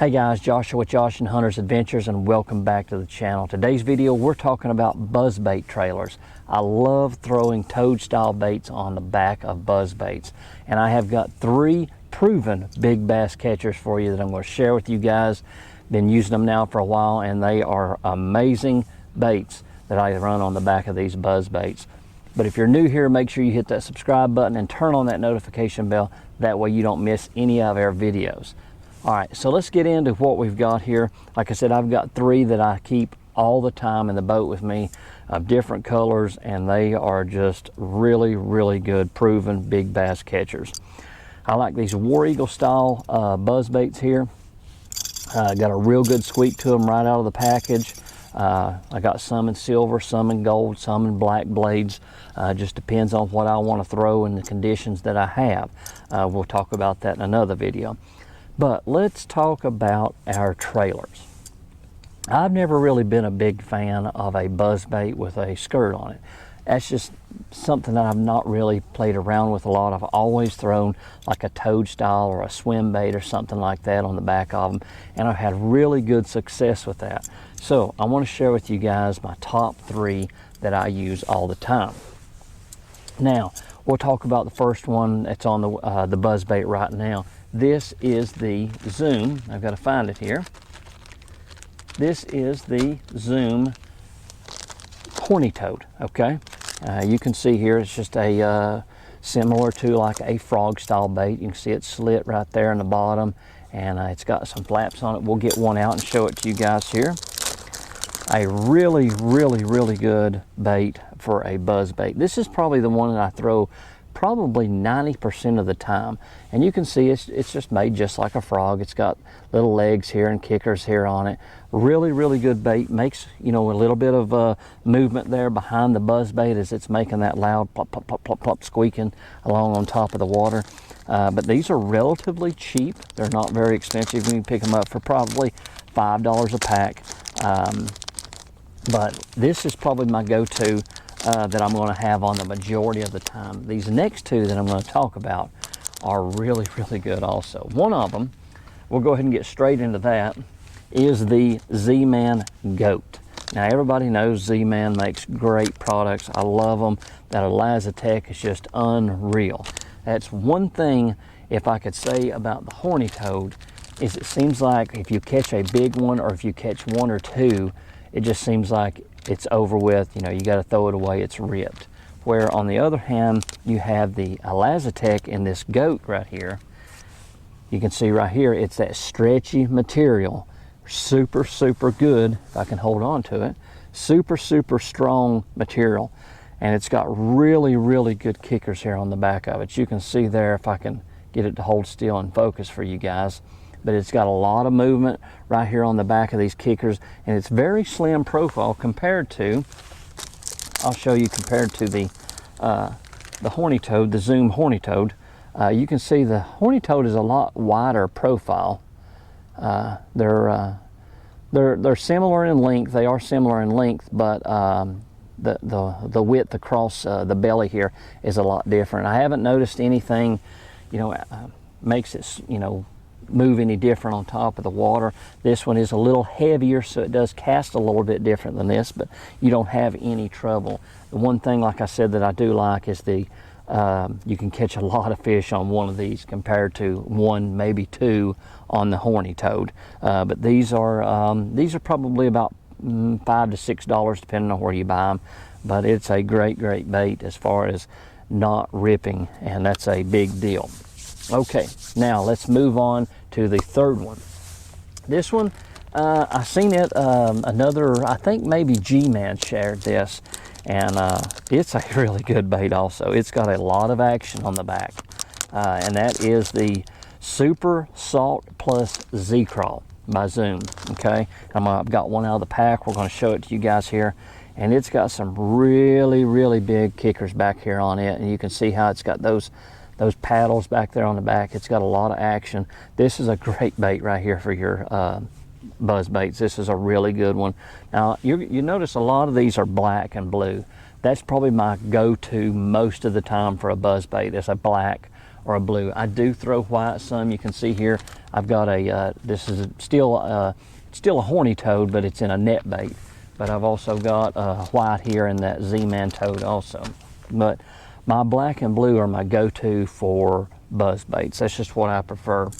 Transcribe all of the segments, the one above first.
Hey guys, Joshua with Josh and Hunter's Adventures, and welcome back to the channel. Today's video we're talking about buzzbait trailers. I love throwing toad style baits on the back of buzzbaits, and I have got 3 proven big bass catchers for you that I'm going to share with you guys. Been using them now for a while, and they are amazing baits that I run on the back of these buzzbaits. But if you're new here, make sure you hit that subscribe button and turn on that notification bell. That way you don't miss any of our videos. All right, so let's get into what we've got here. Like I said, I've got 3 that I keep all the time in the boat with me of different colors, and they are just really, really good, proven big bass catchers. I like these War Eagle style buzz baits here. Got a real good squeak to them right out of the package. I got some in silver, some in gold, some in black blades. Just depends on what I want to throw and the conditions that I have. We'll talk about that in another video. But let's talk about our trailers. I've never really been a big fan of a buzzbait with a skirt on it. That's just something that I've not really played around with a lot. I've always thrown like a toad style or a swim bait or something like that on the back of them, and I've had really good success with that. So I want to share with you guys my top 3 that I use all the time. Now we'll talk about the first one that's on the buzzbait right now. This is the ZAM. I've got to find it here. This is the ZAM Horny Toad. Okay, you can see here it's just a similar to like a frog style bait. You can see it slit right there in the bottom, and it's got some flaps on it. We'll get one out and show it to you guys here. A really, really, really good bait for a buzz bait. This is probably the one that I throw probably 90% of the time, and you can see it's just made just like a frog. It's got little legs here and kickers here on it. Really, really good bait. Makes, you know, a little bit of movement there behind the buzz bait as it's making that loud plop, plop, plop, plop, plop squeaking along on top of the water. But these are relatively cheap. They're not very expensive. You can pick them up for probably $5 a pack. But this is probably my go-to that I'm going to have on the majority of the time. These next 2 that I'm going to talk about are really, really good also. One of them, we'll go ahead and get straight into that, is the ZAM Goat. Now everybody knows ZAM makes great products. I love them. That Altech is just unreal. That's one thing, if I could say about the Horny Toad, is it seems like if you catch a big one or if you catch 1 or 2, it just seems like it's over with. You know, you got to throw it away, it's ripped. Where on the other hand, you have the Altech in this Goat right here. You can see right here, it's that stretchy material. Super, super good, if I can hold on to it. Super, super strong material. And it's got really, really good kickers here on the back of it. You can see there, if I can get it to hold still and focus for you guys. But it's got a lot of movement right here on the back of these kickers, and it's very slim profile compared to, I'll show you, compared to the Horny Toad, the ZAM Horny Toad. You can see the Horny Toad is a lot wider profile. They're similar in length. They are similar in length, but the width across the belly here is a lot different. I haven't noticed anything, you know, makes it, you know, move any different on top of the water. This one is a little heavier, so it does cast a little bit different than this, but you don't have any trouble. The one thing, like I said, that I do like is the you can catch a lot of fish on one of these compared to 1, maybe 2 on the Horny Toad. But these are probably about $5 to $6 depending on where you buy them. But it's a great, great bait as far as not ripping, and that's a big deal. Okay, now let's move on to the third one. This one, I seen it, another, I think maybe G-Man shared this, and it's a really good bait also. It's got a lot of action on the back, and that is the Super Salt Plus Z-Crawl by ZAM. Okay, I've got one out of the pack. We're going to show it to you guys here, and it's got some really, really big kickers back here on it, and you can see how it's got those paddles back there on the back. It's got a lot of action. This is a great bait right here for your buzz baits. This is a really good one. Now you notice a lot of these are black and blue. That's probably my go-to most of the time for a buzz bait, is a black or a blue. I do throw white some. You can see here I've got a, this is still a Horny Toad, but it's in a net bait. But I've also got white here in that ZAM Toad also. But my black and blue are my go-to for buzz baits. That's just what I prefer.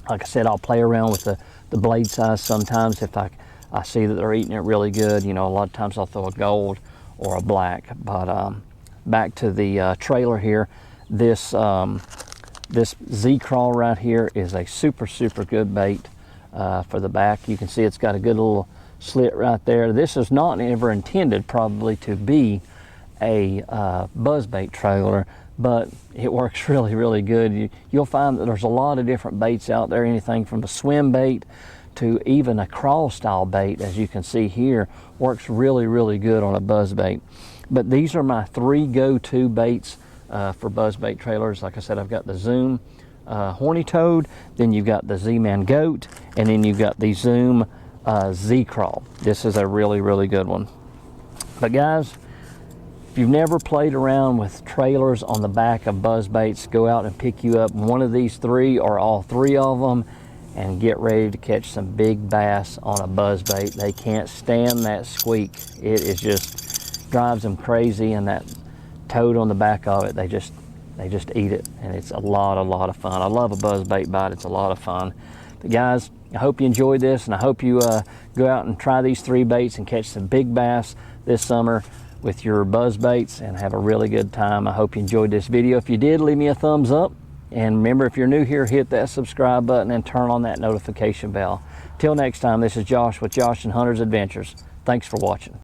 Like I said, I'll play around with the blade size sometimes if I see that they're eating it really good. You know, a lot of times I'll throw a gold or a black. But back to the trailer here, this Z-Crawl right here is a super good bait for the back. You can see it's got a good little slit right there. This is not ever intended probably to be a buzzbait trailer, but it works really good. You'll find that there's a lot of different baits out there, anything from a swim bait to even a crawl style bait, as you can see here, works really good on a buzzbait. But these are my 3 go-to baits for buzzbait trailers. Like I said, I've got the ZAM Horny Toad, then you've got the ZAM Goat, and then you've got the ZAM Z-Crawl. This is a really good one. But guys, if you've never played around with trailers on the back of buzzbaits, go out and pick you up one of these 3 or all 3 of them and get ready to catch some big bass on a buzzbait. They can't stand that squeak. It is just drives them crazy, and that toad on the back of it, they just eat it, and it's a lot of fun. I love a buzzbait bite. It's a lot of fun. But guys, I hope you enjoyed this, and I hope you go out and try these 3 baits and catch some big bass this summer with your buzz baits and have a really good time. I hope you enjoyed this video. If you did, leave me a thumbs up, and remember, if you're new here, hit that subscribe button and turn on that notification bell. Till next time, this is Josh with Josh and Hunter's Adventures. Thanks for watching.